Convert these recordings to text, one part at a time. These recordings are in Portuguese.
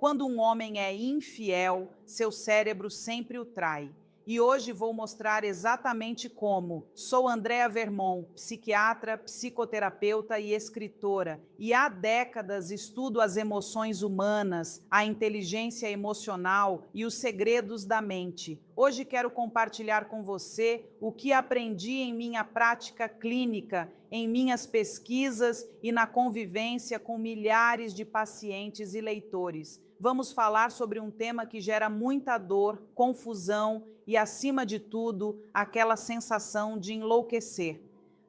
Quando um homem é infiel, seu cérebro sempre o trai. E hoje vou mostrar exatamente como. Sou Andrea Vermont, psiquiatra, psicoterapeuta e escritora, e há décadas estudo as emoções humanas, a inteligência emocional e os segredos da mente. Hoje quero compartilhar com você o que aprendi em minha prática clínica, em minhas pesquisas e na convivência com milhares de pacientes e leitores. Vamos falar sobre um tema que gera muita dor, confusão e, acima de tudo, aquela sensação de enlouquecer.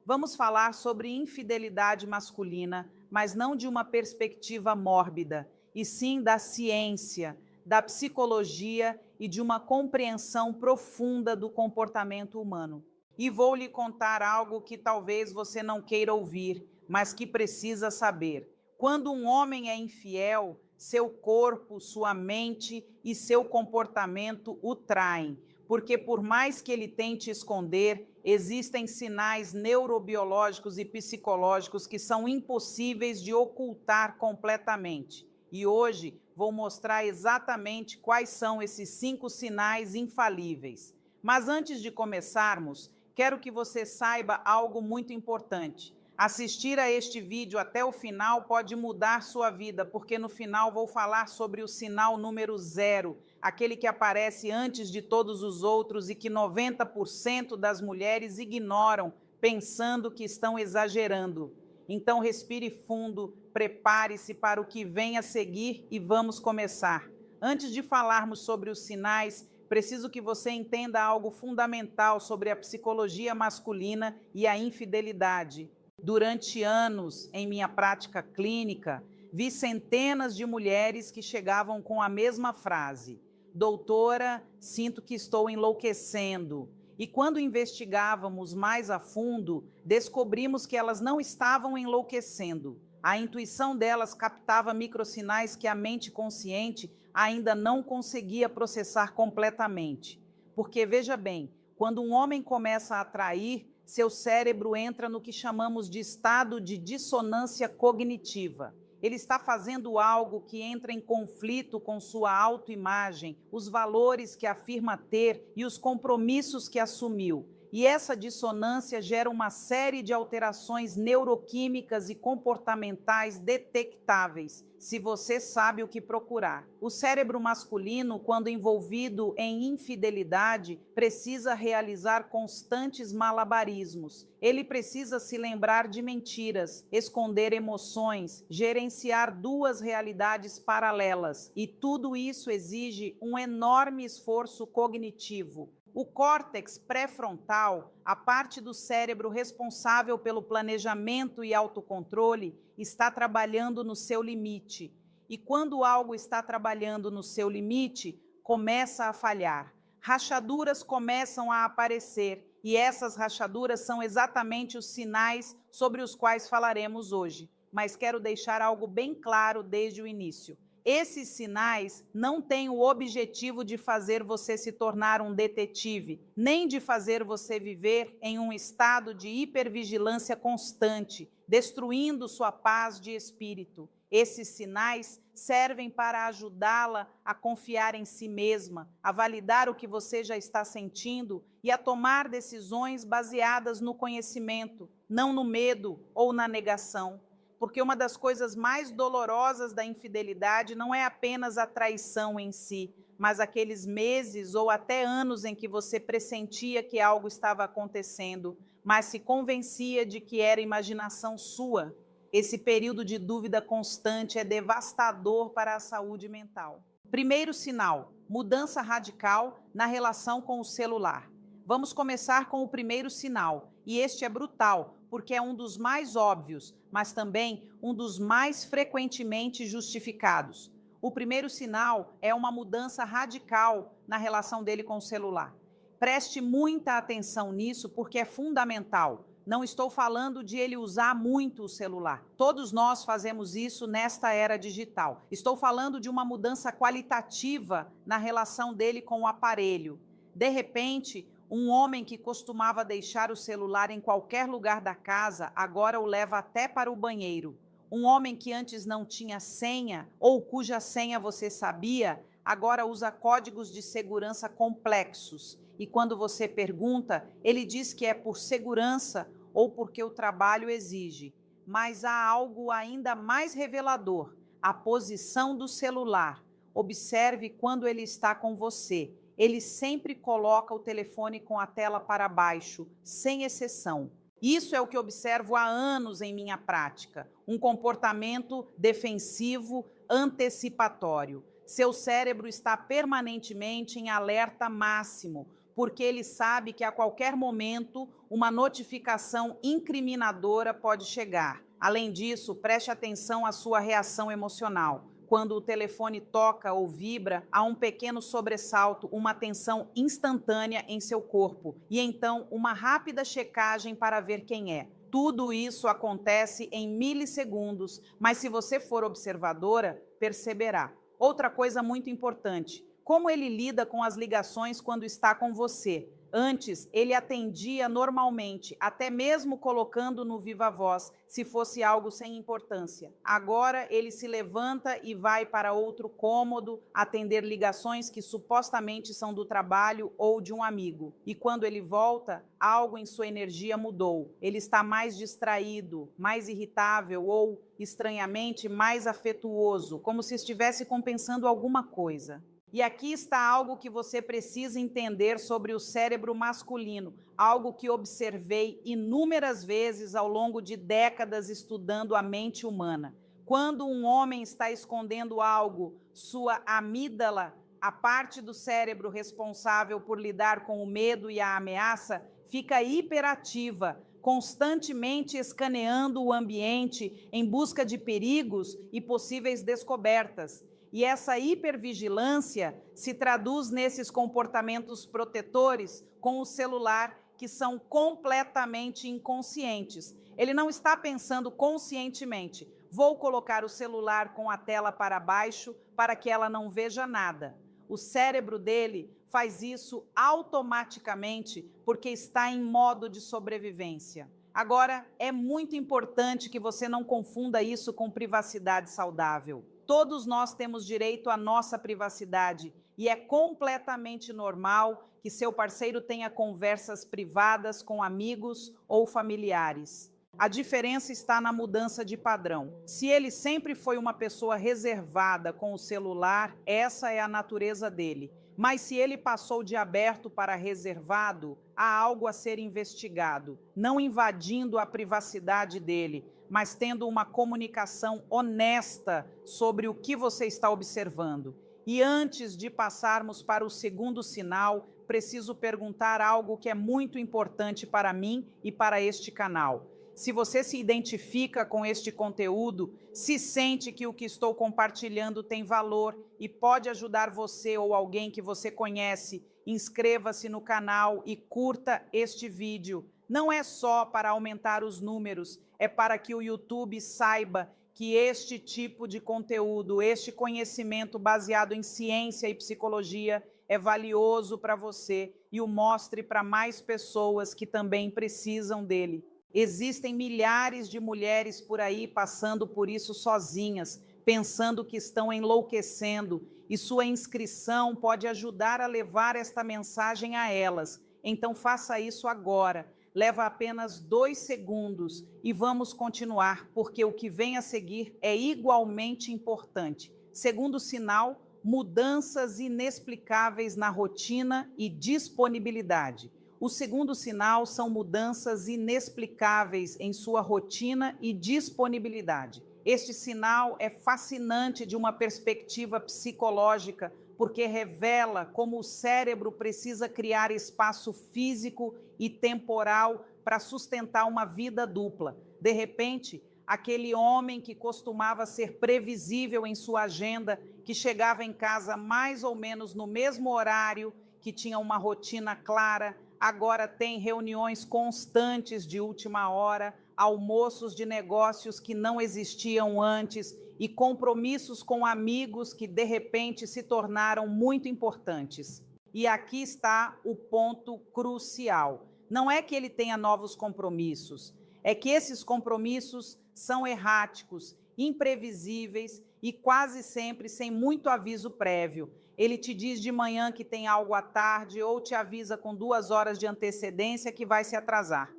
Vamos falar sobre infidelidade masculina, mas não de uma perspectiva mórbida, e sim da ciência, da psicologia e de uma compreensão profunda do comportamento humano. E vou lhe contar algo que talvez você não queira ouvir, mas que precisa saber. Quando um homem é infiel, seu corpo, sua mente e seu comportamento o traem, porque por mais que ele tente esconder, existem sinais neurobiológicos e psicológicos que são impossíveis de ocultar completamente. E hoje vou mostrar exatamente quais são esses 5 sinais infalíveis. Mas antes de começarmos, quero que você saiba algo muito importante. Assistir a este vídeo até o final pode mudar sua vida, porque no final vou falar sobre o sinal número 0, aquele que aparece antes de todos os outros e que 90% das mulheres ignoram, pensando que estão exagerando. Então respire fundo, prepare-se para o que vem a seguir e vamos começar. Antes de falarmos sobre os sinais, preciso que você entenda algo fundamental sobre a psicologia masculina e a infidelidade. Durante anos, em minha prática clínica, vi centenas de mulheres que chegavam com a mesma frase: doutora, sinto que estou enlouquecendo. E quando investigávamos mais a fundo, descobrimos que elas não estavam enlouquecendo. A intuição delas captava microsinais que a mente consciente ainda não conseguia processar completamente. Porque, veja bem, quando um homem começa a atrair, seu cérebro entra no que chamamos de estado de dissonância cognitiva. Ele está fazendo algo que entra em conflito com sua autoimagem, os valores que afirma ter e os compromissos que assumiu. E essa dissonância gera uma série de alterações neuroquímicas e comportamentais detectáveis, se você sabe o que procurar. O cérebro masculino, quando envolvido em infidelidade, precisa realizar constantes malabarismos. Ele precisa se lembrar de mentiras, esconder emoções, gerenciar 2 realidades paralelas. E tudo isso exige um enorme esforço cognitivo. O córtex pré-frontal, a parte do cérebro responsável pelo planejamento e autocontrole, está trabalhando no seu limite. E quando algo está trabalhando no seu limite, começa a falhar. Rachaduras começam a aparecer, e essas rachaduras são exatamente os sinais sobre os quais falaremos hoje. Mas quero deixar algo bem claro desde o início. Esses sinais não têm o objetivo de fazer você se tornar um detetive, nem de fazer você viver em um estado de hipervigilância constante, destruindo sua paz de espírito. Esses sinais servem para ajudá-la a confiar em si mesma, a validar o que você já está sentindo e a tomar decisões baseadas no conhecimento, não no medo ou na negação. Porque uma das coisas mais dolorosas da infidelidade não é apenas a traição em si, mas aqueles meses ou até anos em que você pressentia que algo estava acontecendo, mas se convencia de que era imaginação sua. Esse período de dúvida constante é devastador para a saúde mental. Primeiro sinal: mudança radical na relação com o celular. Vamos começar com o primeiro sinal, e este é brutal, porque é um dos mais óbvios, mas também um dos mais frequentemente justificados. O primeiro sinal é uma mudança radical na relação dele com o celular. Preste muita atenção nisso, porque é fundamental. Não estou falando de ele usar muito o celular. Todos nós fazemos isso nesta era digital. Estou falando de uma mudança qualitativa na relação dele com o aparelho. De repente, um homem que costumava deixar o celular em qualquer lugar da casa, agora o leva até para o banheiro. Um homem que antes não tinha senha ou cuja senha você sabia, agora usa códigos de segurança complexos. E quando você pergunta, ele diz que é por segurança ou porque o trabalho exige. Mas há algo ainda mais revelador: a posição do celular. Observe quando ele está com você. Ele sempre coloca o telefone com a tela para baixo, sem exceção. Isso é o que observo há anos em minha prática, um comportamento defensivo antecipatório. Seu cérebro está permanentemente em alerta máximo, porque ele sabe que a qualquer momento uma notificação incriminadora pode chegar. Além disso, preste atenção à sua reação emocional. Quando o telefone toca ou vibra, há um pequeno sobressalto, uma tensão instantânea em seu corpo e então uma rápida checagem para ver quem é. Tudo isso acontece em milissegundos, mas se você for observadora, perceberá. Outra coisa muito importante: como ele lida com as ligações quando está com você. Antes, ele atendia normalmente, até mesmo colocando no viva voz, se fosse algo sem importância. Agora, ele se levanta e vai para outro cômodo atender ligações que supostamente são do trabalho ou de um amigo. E quando ele volta, algo em sua energia mudou. Ele está mais distraído, mais irritável ou, estranhamente, mais afetuoso, como se estivesse compensando alguma coisa. E aqui está algo que você precisa entender sobre o cérebro masculino, algo que observei inúmeras vezes ao longo de décadas estudando a mente humana. Quando um homem está escondendo algo, sua amígdala, a parte do cérebro responsável por lidar com o medo e a ameaça, fica hiperativa, constantemente escaneando o ambiente em busca de perigos e possíveis descobertas. E essa hipervigilância se traduz nesses comportamentos protetores com o celular, que são completamente inconscientes. Ele não está pensando conscientemente: vou colocar o celular com a tela para baixo para que ela não veja nada. O cérebro dele faz isso automaticamente porque está em modo de sobrevivência. Agora, é muito importante que você não confunda isso com privacidade saudável. Todos nós temos direito à nossa privacidade e é completamente normal que seu parceiro tenha conversas privadas com amigos ou familiares. A diferença está na mudança de padrão. Se ele sempre foi uma pessoa reservada com o celular, essa é a natureza dele. Mas se ele passou de aberto para reservado, há algo a ser investigado, não invadindo a privacidade dele, mas tendo uma comunicação honesta sobre o que você está observando. E antes de passarmos para o segundo sinal, preciso perguntar algo que é muito importante para mim e para este canal. Se você se identifica com este conteúdo, se sente que o que estou compartilhando tem valor e pode ajudar você ou alguém que você conhece, inscreva-se no canal e curta este vídeo. Não é só para aumentar os números, é para que o YouTube saiba que este tipo de conteúdo, este conhecimento baseado em ciência e psicologia é valioso para você e o mostre para mais pessoas que também precisam dele. Existem milhares de mulheres por aí passando por isso sozinhas, pensando que estão enlouquecendo, e sua inscrição pode ajudar a levar esta mensagem a elas. Então faça isso agora. Leva apenas 2 segundos e vamos continuar, porque o que vem a seguir é igualmente importante. Segundo sinal, mudanças inexplicáveis na rotina e disponibilidade. O segundo sinal são mudanças inexplicáveis em sua rotina e disponibilidade. Este sinal é fascinante de uma perspectiva psicológica, porque revela como o cérebro precisa criar espaço físico e temporal para sustentar uma vida dupla. De repente, aquele homem que costumava ser previsível em sua agenda, que chegava em casa mais ou menos no mesmo horário, que tinha uma rotina clara, agora tem reuniões constantes de última hora, almoços de negócios que não existiam antes e compromissos com amigos que de repente se tornaram muito importantes. E aqui está o ponto crucial. Não é que ele tenha novos compromissos, é que esses compromissos são erráticos, imprevisíveis e quase sempre sem muito aviso prévio. Ele te diz de manhã que tem algo à tarde ou te avisa com 2 horas de antecedência que vai se atrasar.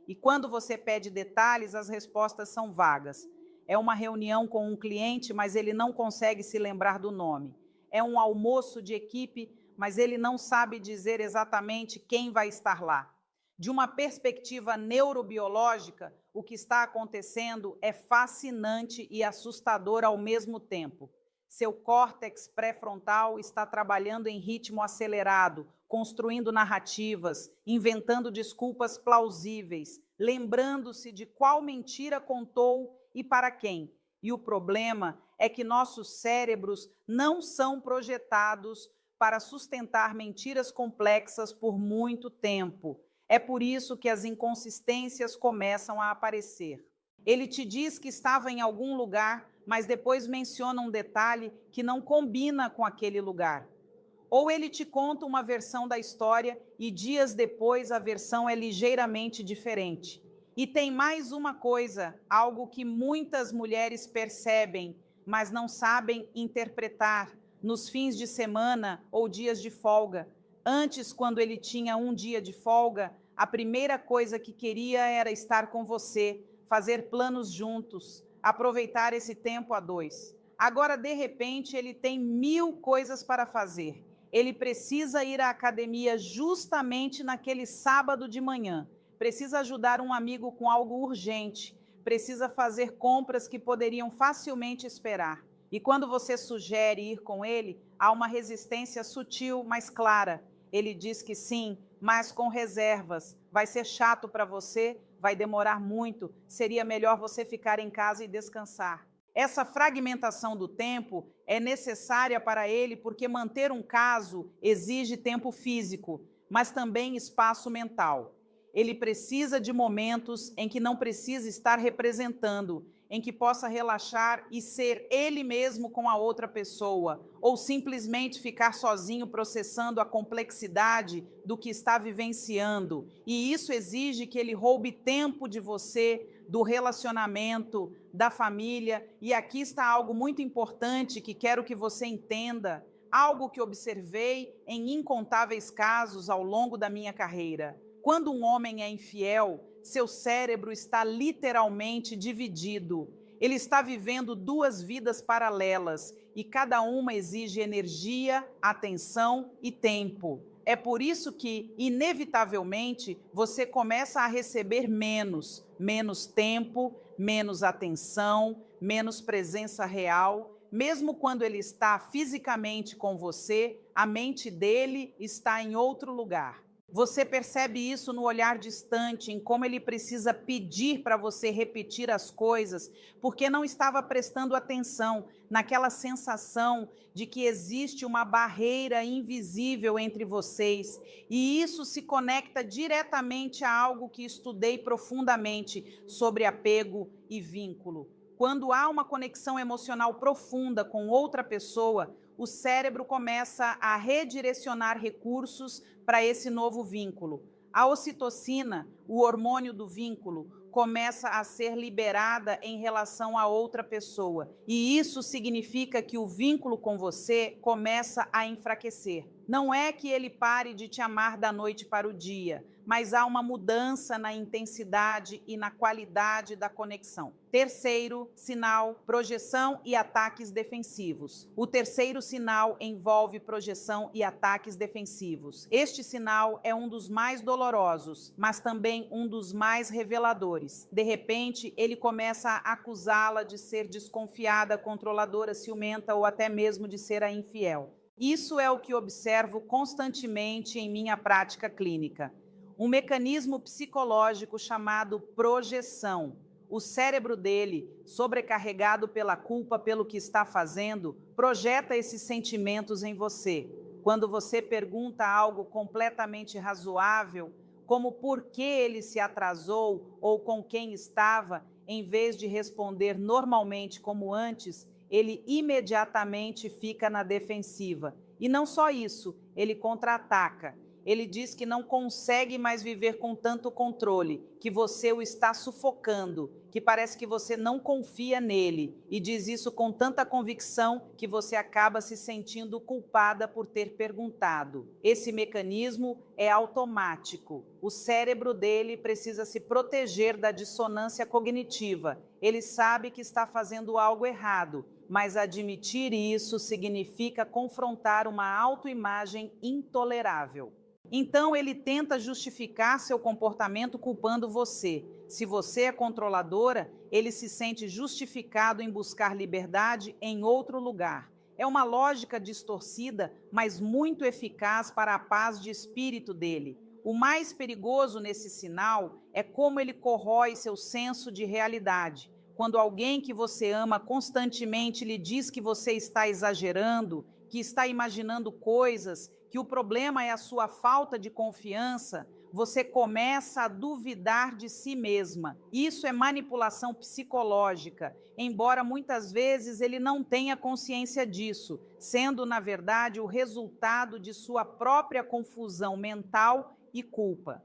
E quando você pede detalhes, as respostas são vagas. É uma reunião com um cliente, mas ele não consegue se lembrar do nome. É um almoço de equipe, mas ele não sabe dizer exatamente quem vai estar lá. De uma perspectiva neurobiológica, o que está acontecendo é fascinante e assustador ao mesmo tempo. Seu córtex pré-frontal está trabalhando em ritmo acelerado, construindo narrativas, inventando desculpas plausíveis, lembrando-se de qual mentira contou e para quem. E o problema é que nossos cérebros não são projetados para sustentar mentiras complexas por muito tempo. É por isso que as inconsistências começam a aparecer. Ele te diz que estava em algum lugar, mas depois menciona um detalhe que não combina com aquele lugar. Ou ele te conta uma versão da história e dias depois a versão é ligeiramente diferente. E tem mais uma coisa, algo que muitas mulheres percebem, mas não sabem interpretar nos fins de semana ou dias de folga. Antes, quando ele tinha um dia de folga, a primeira coisa que queria era estar com você, fazer planos juntos, aproveitar esse tempo a dois. Agora, de repente, ele tem 1000 coisas para fazer. Ele precisa ir à academia justamente naquele sábado de manhã. Precisa ajudar um amigo com algo urgente. Precisa fazer compras que poderiam facilmente esperar. E quando você sugere ir com ele, há uma resistência sutil, mas clara. Ele diz que sim, mas com reservas. Vai ser chato para você, vai demorar muito, seria melhor você ficar em casa e descansar. Essa fragmentação do tempo é necessária para ele porque manter um caso exige tempo físico, mas também espaço mental. Ele precisa de momentos em que não precisa estar representando, em que possa relaxar e ser ele mesmo com a outra pessoa, ou simplesmente ficar sozinho processando a complexidade do que está vivenciando. E isso exige que ele roube tempo de você, do relacionamento, da família. E aqui está algo muito importante que quero que você entenda, algo que observei em incontáveis casos ao longo da minha carreira. Quando um homem é infiel, seu cérebro está literalmente dividido. Ele está vivendo 2 vidas paralelas e cada uma exige energia, atenção e tempo. É por isso que, inevitavelmente, você começa a receber menos tempo, menos atenção, menos presença real. Mesmo quando ele está fisicamente com você, a mente dele está em outro lugar. Você percebe isso no olhar distante, em como ele precisa pedir para você repetir as coisas, porque não estava prestando atenção naquela sensação de que existe uma barreira invisível entre vocês. E isso se conecta diretamente a algo que estudei profundamente sobre apego e vínculo. Quando há uma conexão emocional profunda com outra pessoa, o cérebro começa a redirecionar recursos para esse novo vínculo. A ocitocina, o hormônio do vínculo, começa a ser liberada em relação a outra pessoa. E isso significa que o vínculo com você começa a enfraquecer. Não é que ele pare de te amar da noite para o dia, mas há uma mudança na intensidade e na qualidade da conexão. Terceiro sinal, projeção e ataques defensivos. O terceiro sinal envolve projeção e ataques defensivos. Este sinal é um dos mais dolorosos, mas também um dos mais reveladores. De repente, ele começa a acusá-la de ser desconfiada, controladora, ciumenta ou até mesmo de ser a infiel. Isso é o que observo constantemente em minha prática clínica. Um mecanismo psicológico chamado projeção. O cérebro dele, sobrecarregado pela culpa pelo que está fazendo, projeta esses sentimentos em você. Quando você pergunta algo completamente razoável, como por que ele se atrasou ou com quem estava, em vez de responder normalmente como antes, ele imediatamente fica na defensiva. E não só isso, ele contra-ataca. Ele diz que não consegue mais viver com tanto controle, que você o está sufocando, que parece que você não confia nele, e diz isso com tanta convicção que você acaba se sentindo culpada por ter perguntado. Esse mecanismo é automático. O cérebro dele precisa se proteger da dissonância cognitiva. Ele sabe que está fazendo algo errado, mas admitir isso significa confrontar uma autoimagem intolerável. Então, ele tenta justificar seu comportamento culpando você. Se você é controladora, ele se sente justificado em buscar liberdade em outro lugar. É uma lógica distorcida, mas muito eficaz para a paz de espírito dele. O mais perigoso nesse sinal é como ele corrói seu senso de realidade. Quando alguém que você ama constantemente lhe diz que você está exagerando, que está imaginando coisas, que o problema é a sua falta de confiança, você começa a duvidar de si mesma. Isso é manipulação psicológica, embora muitas vezes ele não tenha consciência disso, sendo, na verdade, o resultado de sua própria confusão mental e culpa.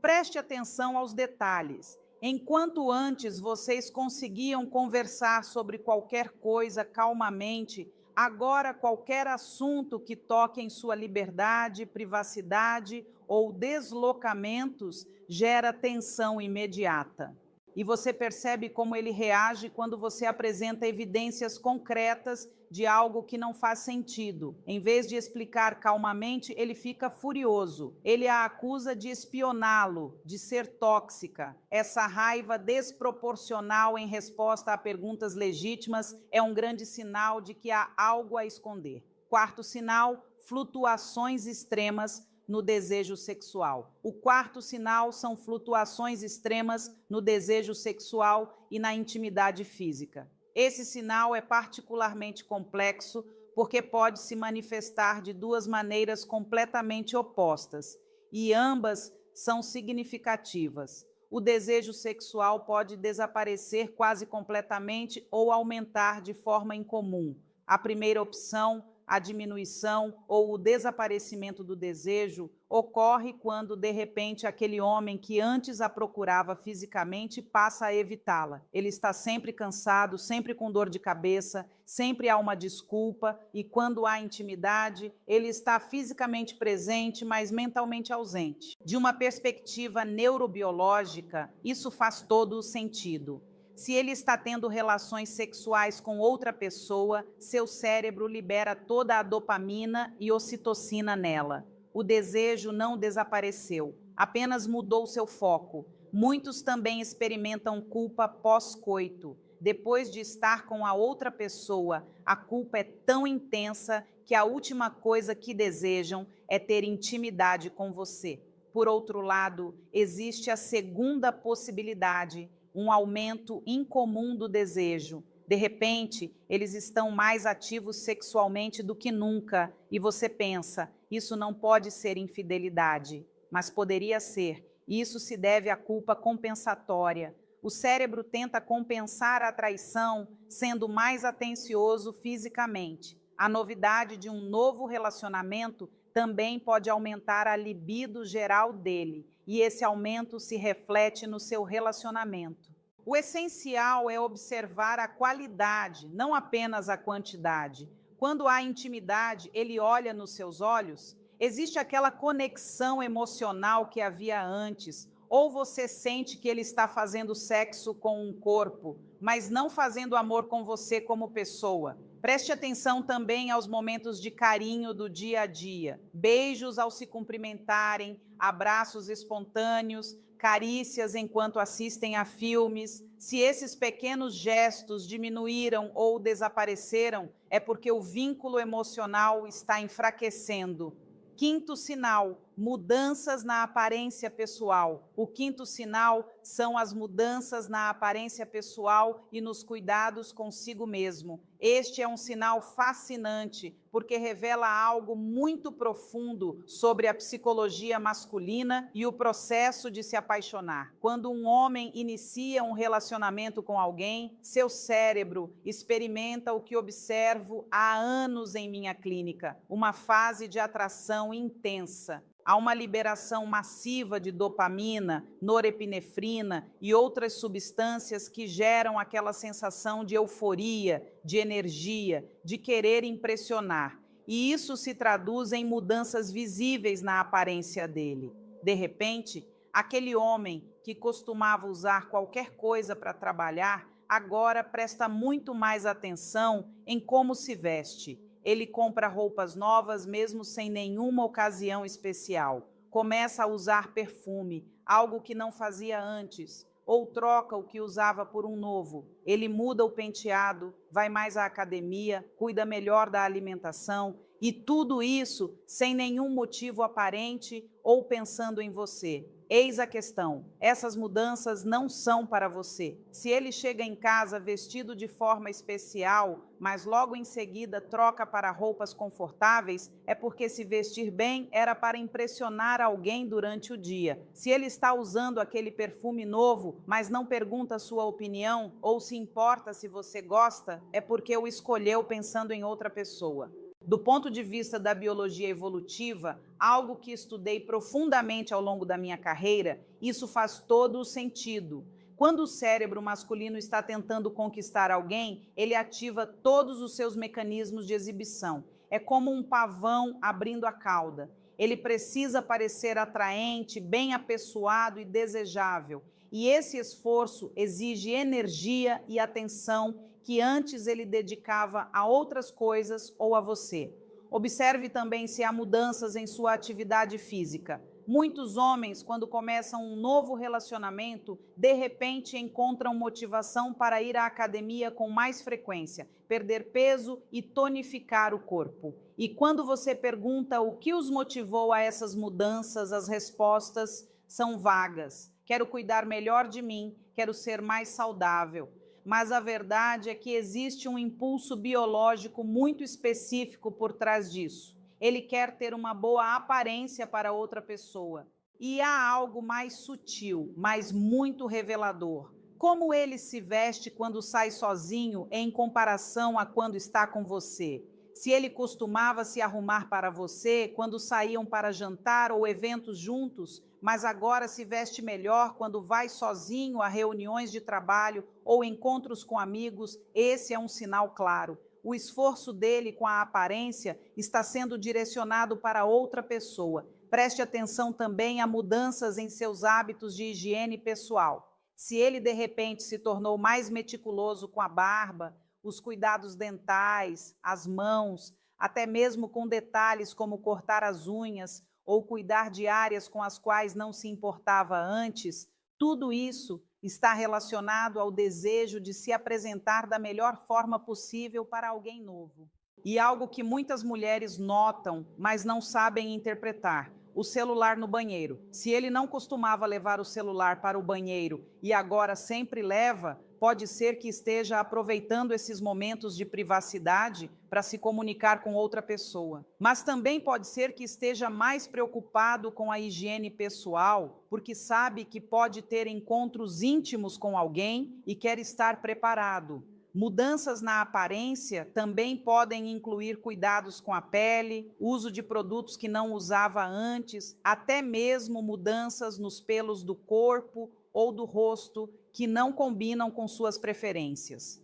Preste atenção aos detalhes. Enquanto antes vocês conseguiam conversar sobre qualquer coisa calmamente, agora qualquer assunto que toque em sua liberdade, privacidade ou deslocamentos gera tensão imediata. E você percebe como ele reage quando você apresenta evidências concretas de algo que não faz sentido. Em vez de explicar calmamente, ele fica furioso. Ele a acusa de espioná-lo, de ser tóxica. Essa raiva desproporcional em resposta a perguntas legítimas é um grande sinal de que há algo a esconder. Quarto sinal, flutuações extremas no desejo sexual. O quarto sinal são flutuações extremas no desejo sexual e na intimidade física. Esse sinal é particularmente complexo porque pode se manifestar de duas maneiras completamente opostas, e ambas são significativas. O desejo sexual pode desaparecer quase completamente ou aumentar de forma incomum. A primeira opção, a diminuição ou o desaparecimento do desejo, ocorre quando, de repente, aquele homem que antes a procurava fisicamente passa a evitá-la. Ele está sempre cansado, sempre com dor de cabeça, sempre há uma desculpa, e quando há intimidade, ele está fisicamente presente, mas mentalmente ausente. De uma perspectiva neurobiológica, isso faz todo o sentido. Se ele está tendo relações sexuais com outra pessoa, seu cérebro libera toda a dopamina e ocitocina nela. O desejo não desapareceu, apenas mudou seu foco. Muitos também experimentam culpa pós-coito. Depois de estar com a outra pessoa, a culpa é tão intensa que a última coisa que desejam é ter intimidade com você. Por outro lado, existe a segunda possibilidade, um aumento incomum do desejo. De repente, eles estão mais ativos sexualmente do que nunca, e você pensa, isso não pode ser infidelidade, mas poderia ser. Isso se deve à culpa compensatória. O cérebro tenta compensar a traição sendo mais atencioso fisicamente. A novidade de um novo relacionamento também pode aumentar a libido geral dele, e esse aumento se reflete no seu relacionamento. O essencial é observar a qualidade, não apenas a quantidade. Quando há intimidade, ele olha nos seus olhos, existe aquela conexão emocional que havia antes, ou você sente que ele está fazendo sexo com um corpo, mas não fazendo amor com você como pessoa. Preste atenção também aos momentos de carinho do dia a dia. Beijos ao se cumprimentarem, abraços espontâneos, carícias enquanto assistem a filmes. Se esses pequenos gestos diminuíram ou desapareceram, é porque o vínculo emocional está enfraquecendo. Quinto sinal, mudanças na aparência pessoal. O quinto sinal são as mudanças na aparência pessoal e nos cuidados consigo mesmo. Este é um sinal fascinante, porque revela algo muito profundo sobre a psicologia masculina e o processo de se apaixonar. Quando um homem inicia um relacionamento com alguém, seu cérebro experimenta o que observo há anos em minha clínica, uma fase de atração intensa. Há uma liberação massiva de dopamina, norepinefrina e outras substâncias que geram aquela sensação de euforia, de energia, de querer impressionar. E isso se traduz em mudanças visíveis na aparência dele. De repente, aquele homem que costumava usar qualquer coisa para trabalhar, agora presta muito mais atenção em como se veste. Ele compra roupas novas mesmo sem nenhuma ocasião especial. Começa a usar perfume, algo que não fazia antes, ou troca o que usava por um novo. Ele muda o penteado, vai mais à academia, cuida melhor da alimentação, e tudo isso sem nenhum motivo aparente ou pensando em você. Eis a questão: essas mudanças não são para você. Se ele chega em casa vestido de forma especial, mas logo em seguida troca para roupas confortáveis, é porque se vestir bem era para impressionar alguém durante o dia. Se ele está usando aquele perfume novo, mas não pergunta a sua opinião ou se importa se você gosta, é porque o escolheu pensando em outra pessoa. Do ponto de vista da biologia evolutiva, algo que estudei profundamente ao longo da minha carreira, isso faz todo o sentido. Quando o cérebro masculino está tentando conquistar alguém, ele ativa todos os seus mecanismos de exibição. É como um pavão abrindo a cauda. Ele precisa parecer atraente, bem apessoado e desejável. E esse esforço exige energia e atenção que antes ele dedicava a outras coisas ou a você. Observe também se há mudanças em sua atividade física. Muitos homens, quando começam um novo relacionamento, de repente encontram motivação para ir à academia com mais frequência, perder peso e tonificar o corpo. E quando você pergunta o que os motivou a essas mudanças, as respostas são vagas. Quero cuidar melhor de mim, quero ser mais saudável. Mas a verdade é que existe um impulso biológico muito específico por trás disso. Ele quer ter uma boa aparência para outra pessoa. E há algo mais sutil, mas muito revelador. Como ele se veste quando sai sozinho em comparação a quando está com você? Se ele costumava se arrumar para você quando saíam para jantar ou eventos juntos, mas agora se veste melhor quando vai sozinho a reuniões de trabalho ou encontros com amigos, esse é um sinal claro. O esforço dele com a aparência está sendo direcionado para outra pessoa. Preste atenção também a mudanças em seus hábitos de higiene pessoal. Se ele de repente se tornou mais meticuloso com a barba, os cuidados dentais, as mãos, até mesmo com detalhes como cortar as unhas ou cuidar de áreas com as quais não se importava antes, tudo isso está relacionado ao desejo de se apresentar da melhor forma possível para alguém novo. E algo que muitas mulheres notam, mas não sabem interpretar: o celular no banheiro. Se ele não costumava levar o celular para o banheiro e agora sempre leva, pode ser que esteja aproveitando esses momentos de privacidade para se comunicar com outra pessoa. Mas também pode ser que esteja mais preocupado com a higiene pessoal, porque sabe que pode ter encontros íntimos com alguém e quer estar preparado. Mudanças na aparência também podem incluir cuidados com a pele, uso de produtos que não usava antes, até mesmo mudanças nos pelos do corpo ou do rosto que não combinam com suas preferências.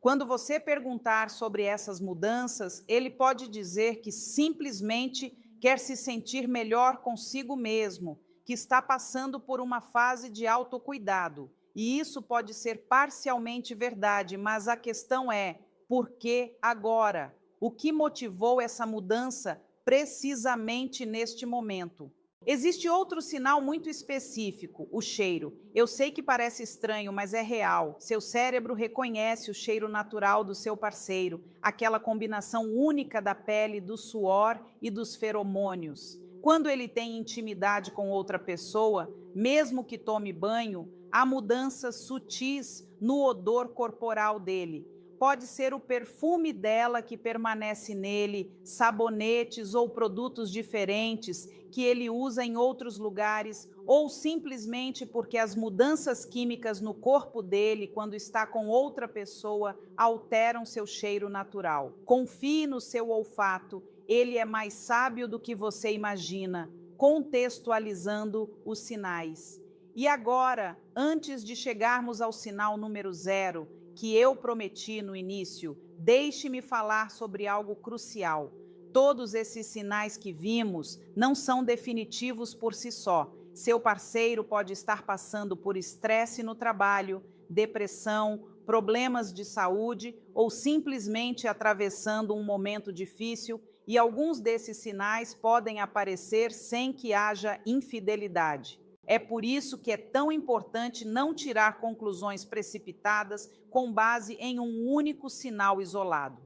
Quando você perguntar sobre essas mudanças, ele pode dizer que simplesmente quer se sentir melhor consigo mesmo, que está passando por uma fase de autocuidado. E isso pode ser parcialmente verdade, mas a questão é: por que agora? O que motivou essa mudança precisamente neste momento? Existe outro sinal muito específico: o cheiro. Eu sei que parece estranho, mas é real. Seu cérebro reconhece o cheiro natural do seu parceiro, aquela combinação única da pele, do suor e dos feromônios. Quando ele tem intimidade com outra pessoa, mesmo que tome banho, há mudanças sutis no odor corporal dele. Pode ser o perfume dela que permanece nele, sabonetes ou produtos diferentes que ele usa em outros lugares, ou simplesmente porque as mudanças químicas no corpo dele, quando está com outra pessoa, alteram seu cheiro natural. Confie no seu olfato, ele é mais sábio do que você imagina. contextualizando os sinais. E agora, antes de chegarmos ao sinal número 0, que eu prometi no início, deixe-me falar sobre algo crucial. Todos esses sinais que vimos não são definitivos por si só. Seu parceiro pode estar passando por estresse no trabalho, depressão, problemas de saúde ou simplesmente atravessando um momento difícil, e alguns desses sinais podem aparecer sem que haja infidelidade. É por isso que é tão importante não tirar conclusões precipitadas com base em um único sinal isolado.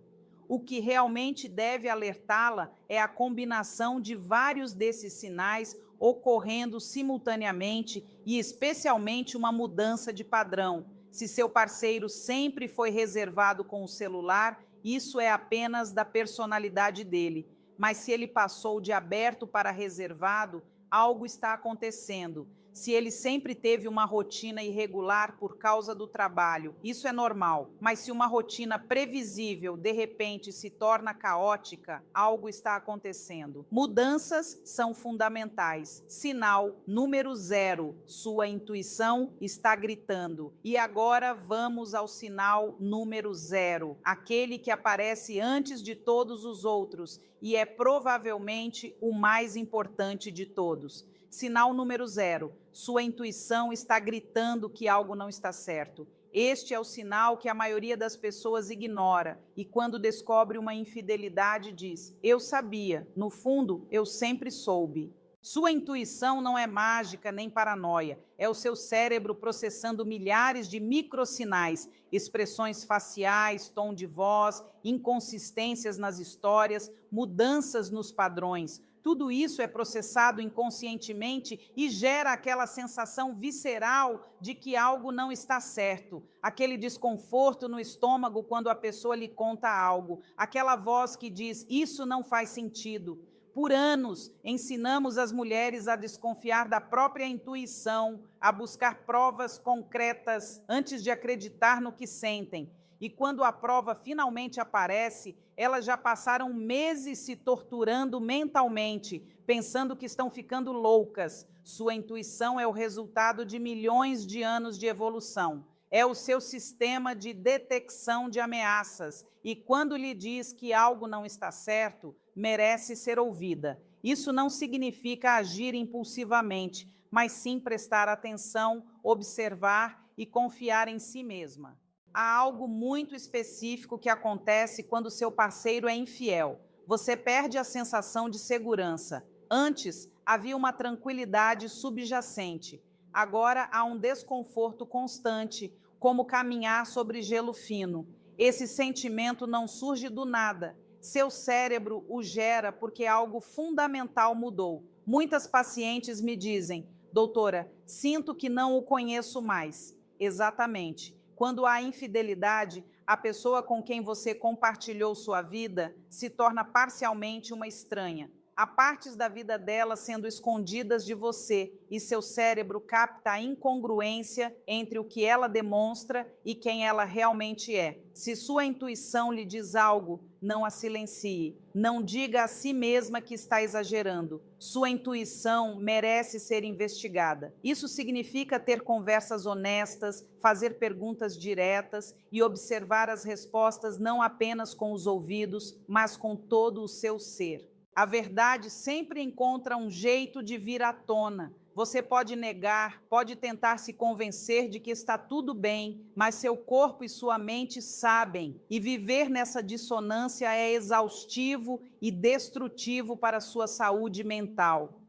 O que realmente deve alertá-la é a combinação de vários desses sinais ocorrendo simultaneamente e especialmente uma mudança de padrão. Se seu parceiro sempre foi reservado com o celular, isso é apenas da personalidade dele. Mas se ele passou de aberto para reservado, algo está acontecendo. Se ele sempre teve uma rotina irregular por causa do trabalho, isso é normal. Mas se uma rotina previsível de repente se torna caótica, algo está acontecendo. Mudanças são fundamentais. Sinal número 0, sua intuição está gritando. E agora vamos ao sinal número 0, aquele que aparece antes de todos os outros e é provavelmente o mais importante de todos. Sinal número 0, sua intuição está gritando que algo não está certo. Este é o sinal que a maioria das pessoas ignora e quando descobre uma infidelidade diz: eu sabia, no fundo eu sempre soube. Sua intuição não é mágica nem paranoia, é o seu cérebro processando milhares de microsinais, expressões faciais, tom de voz, inconsistências nas histórias, mudanças nos padrões. Tudo isso é processado inconscientemente e gera aquela sensação visceral de que algo não está certo, aquele desconforto no estômago quando a pessoa lhe conta algo, aquela voz que diz: isso não faz sentido. Por anos, ensinamos as mulheres a desconfiar da própria intuição, a buscar provas concretas antes de acreditar no que sentem. E quando a prova finalmente aparece, elas já passaram meses se torturando mentalmente, pensando que estão ficando loucas. Sua intuição é o resultado de milhões de anos de evolução. É o seu sistema de detecção de ameaças. E quando lhe diz que algo não está certo, merece ser ouvida. Isso não significa agir impulsivamente, mas sim prestar atenção, observar e confiar em si mesma. Há algo muito específico que acontece quando seu parceiro é infiel. Você perde a sensação de segurança. Antes, havia uma tranquilidade subjacente. Agora há um desconforto constante, como caminhar sobre gelo fino. Esse sentimento não surge do nada. Seu cérebro o gera porque algo fundamental mudou. Muitas pacientes me dizem: doutora, sinto que não o conheço mais. Exatamente. Quando há infidelidade, a pessoa com quem você compartilhou sua vida se torna parcialmente uma estranha. Há partes da vida dela sendo escondidas de você e seu cérebro capta a incongruência entre o que ela demonstra e quem ela realmente é. Se sua intuição lhe diz algo, não a silencie. Não diga a si mesma que está exagerando. Sua intuição merece ser investigada. Isso significa ter conversas honestas, fazer perguntas diretas e observar as respostas não apenas com os ouvidos, mas com todo o seu ser. A verdade sempre encontra um jeito de vir à tona. Você pode negar, pode tentar se convencer de que está tudo bem, mas seu corpo e sua mente sabem, e viver nessa dissonância é exaustivo e destrutivo para a sua saúde mental.